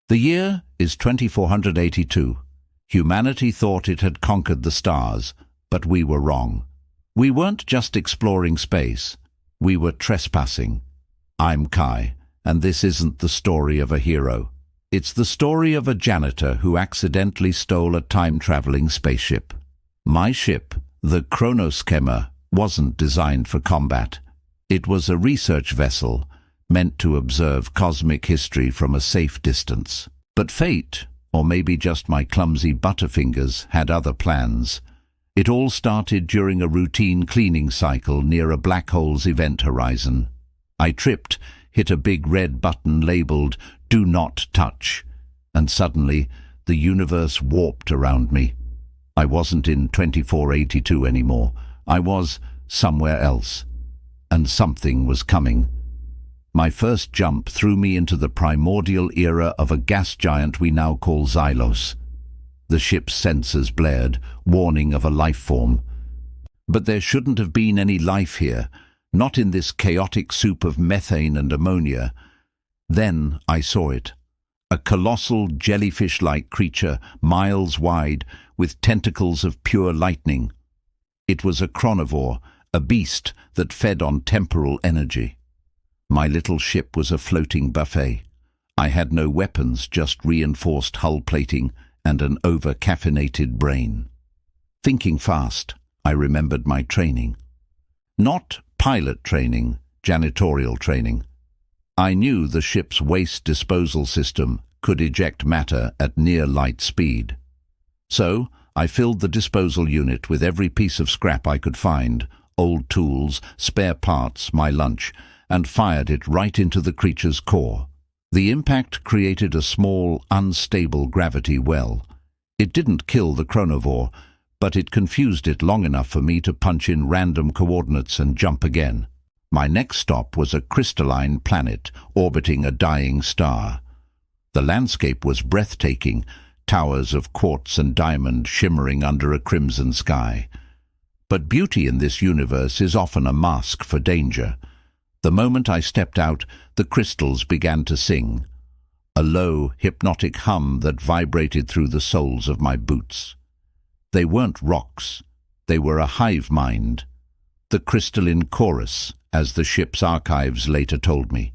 The year is 2482. Humanity thought it had conquered the stars, but we were wrong. We weren't just exploring space, we were trespassing. I'm Kai, and this isn't the story of a hero. It's the story of a janitor who accidentally stole a time-traveling spaceship. My ship, the Chronoskema, wasn't designed for combat. It was a research vessel, meant to observe cosmic history from a safe distance. But fate, or maybe just my clumsy butterfingers, had other plans. It all started during a routine cleaning cycle near a black hole's event horizon. I tripped, hit a big red button labeled "Do Not Touch," and suddenly the universe warped around me. I wasn't in 2482 anymore. I was somewhere else, and something was coming. My first jump threw me into the primordial era of a gas giant we now call Xylos. The ship's sensors blared, warning of a life form. But there shouldn't have been any life here, not in this chaotic soup of methane and ammonia. Then I saw it. A colossal jellyfish-like creature, miles wide, with tentacles of pure lightning. It was a chronivore, a beast that fed on temporal energy. My little ship was a floating buffet. I had no weapons, just reinforced hull plating and an over-caffeinated brain. Thinking fast, I remembered my training. Not pilot training, janitorial training. I knew the ship's waste disposal system could eject matter at near light speed. So, I filled the disposal unit with every piece of scrap I could find, old tools, spare parts, my lunch, and fired it right into the creature's core. The impact created a small, unstable gravity well. It didn't kill the chronovore, but it confused it long enough for me to punch in random coordinates and jump again. My next stop was a crystalline planet orbiting a dying star. The landscape was breathtaking, towers of quartz and diamond shimmering under a crimson sky. But beauty in this universe is often a mask for danger. The moment I stepped out, the crystals began to sing, a low, hypnotic hum that vibrated through the soles of my boots. They weren't rocks, they were a hive mind, the crystalline chorus, as the ship's archives later told me.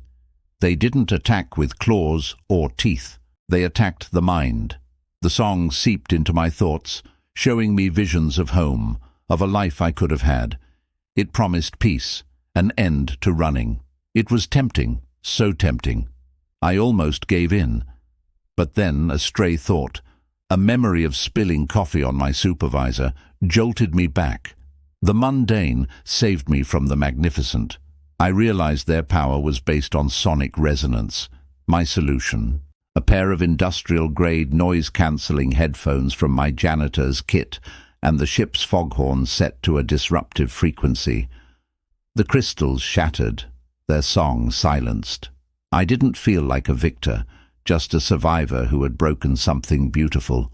They didn't attack with claws or teeth, they attacked the mind. The song seeped into my thoughts, showing me visions of home, of a life I could have had. It promised peace, an end to running. It was tempting, so tempting. I almost gave in. But then a stray thought, a memory of spilling coffee on my supervisor, jolted me back. The mundane saved me from the magnificent. I realized their power was based on sonic resonance. My solution: a pair of industrial-grade noise-cancelling headphones from my janitor's kit, and the ship's foghorn set to a disruptive frequency. The crystals shattered, their song silenced. I didn't feel like a victor, just a survivor who had broken something beautiful.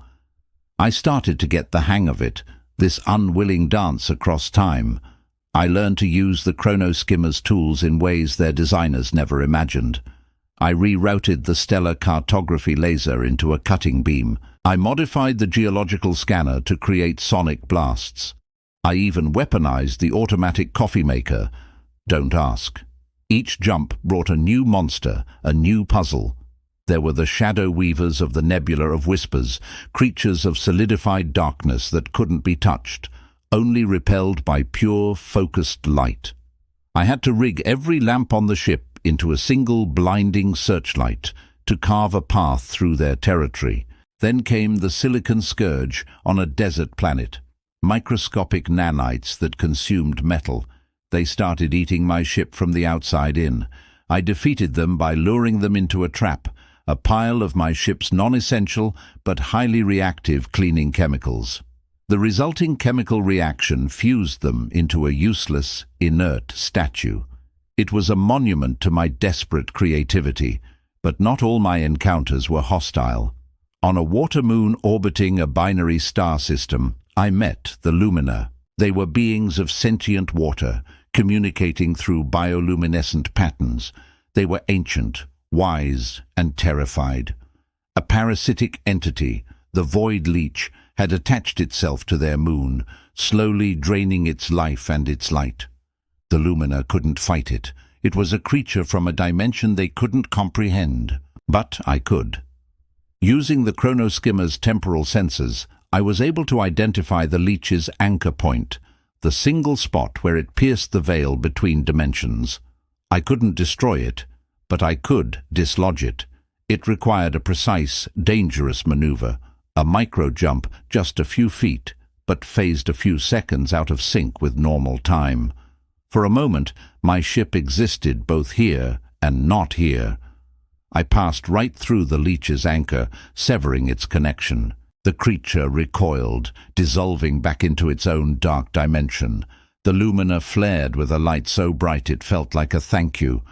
I started to get the hang of it, this unwilling dance across time. I learned to use the Chronoskema's tools in ways their designers never imagined. I rerouted the stellar cartography laser into a cutting beam. I modified the geological scanner to create sonic blasts. I even weaponized the automatic coffee maker. Don't ask. Each jump brought a new monster, a new puzzle. There were the shadow weavers of the Nebula of Whispers, creatures of solidified darkness that couldn't be touched, only repelled by pure, focused light. I had to rig every lamp on the ship into a single blinding searchlight to carve a path through their territory. Then came the Silicon Scourge on a desert planet. Microscopic nanites that consumed metal. They started eating my ship from the outside in. I defeated them by luring them into a trap, a pile of my ship's non-essential but highly reactive cleaning chemicals. The resulting chemical reaction fused them into a useless, inert statue. It was a monument to my desperate creativity, but not all my encounters were hostile. On a water moon orbiting a binary star system, I met the Lumina. They were beings of sentient water, communicating through bioluminescent patterns. They were ancient, wise, and terrified. A parasitic entity, the Void Leech, had attached itself to their moon, slowly draining its life and its light. The Lumina couldn't fight it. It was a creature from a dimension they couldn't comprehend. But I could. Using the Chronoskimmer's temporal sensors, I was able to identify the leech's anchor point, the single spot where it pierced the veil between dimensions. I couldn't destroy it, but I could dislodge it. It required a precise, dangerous maneuver, a micro-jump just a few feet, but phased a few seconds out of sync with normal time. For a moment, my ship existed both here and not here. I passed right through the leech's anchor, severing its connection. The creature recoiled, dissolving back into its own dark dimension. The Lumina flared with a light so bright it felt like a thank you.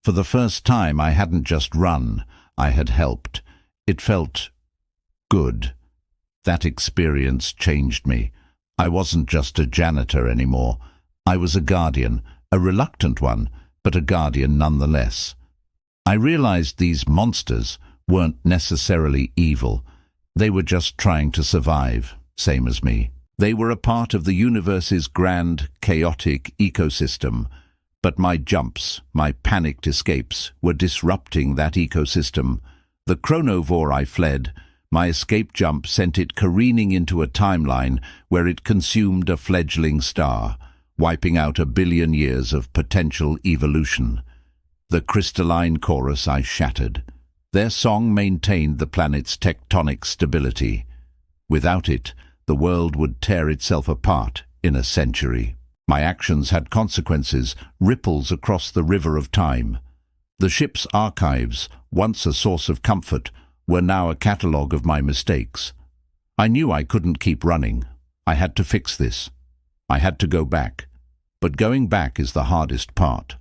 For the first time I hadn't just run, I had helped. It felt good. That experience changed me. I wasn't just a janitor anymore. I was a guardian, a reluctant one, but a guardian nonetheless. I realized these monsters weren't necessarily evil. They were just trying to survive, same as me. They were a part of the universe's grand, chaotic ecosystem. But my jumps, my panicked escapes, were disrupting that ecosystem. The chronovore I fled, my escape jump sent it careening into a timeline where it consumed a fledgling star, wiping out 1 billion years of potential evolution. The crystalline chorus I shattered. Their song maintained the planet's tectonic stability. Without it, the world would tear itself apart in a century. My actions had consequences, ripples across the river of time. The ship's archives, once a source of comfort, were now a catalogue of my mistakes. I knew I couldn't keep running. I had to fix this. I had to go back. But going back is the hardest part.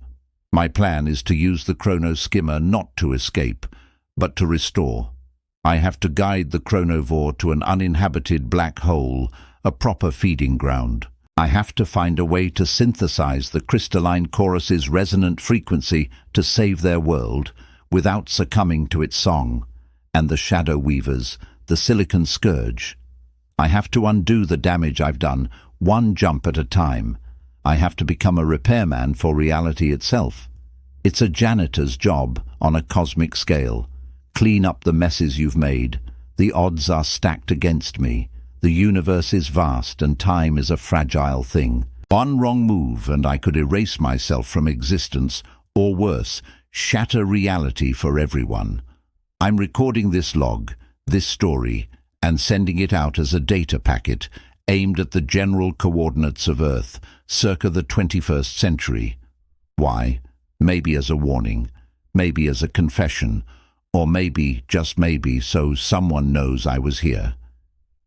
My plan is to use the Chronoskimmer not to escape, but to restore. I have to guide the chronovore to an uninhabited black hole, a proper feeding ground. I have to find a way to synthesize the crystalline chorus's resonant frequency to save their world without succumbing to its song. And the Shadow Weavers, the Silicon Scourge. I have to undo the damage I've done, one jump at a time. I have to become a repairman for reality itself. It's a janitor's job on a cosmic scale. Clean up the messes you've made. The odds are stacked against me. The universe is vast and time is a fragile thing. One wrong move and I could erase myself from existence, or worse, shatter reality for everyone. I'm recording this log, this story, and sending it out as a data packet aimed at the general coordinates of Earth, circa the 21st century. Why? Maybe as a warning, maybe as a confession, or maybe, just maybe, so someone knows I was here.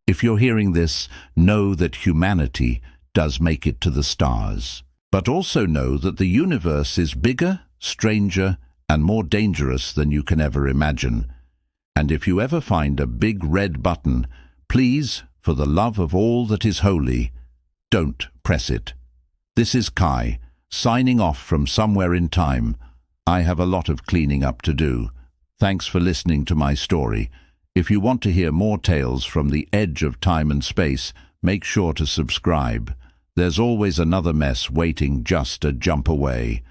If you're hearing this, know that humanity does make it to the stars. But also know that the universe is bigger, stranger, and more dangerous than you can ever imagine. And if you ever find a big red button, please, for the love of all that is holy, don't press it. This is Kai, signing off from somewhere in time. I have a lot of cleaning up to do. Thanks for listening to my story. If you want to hear more tales from the edge of time and space, make sure to subscribe. There's always another mess waiting just a jump away.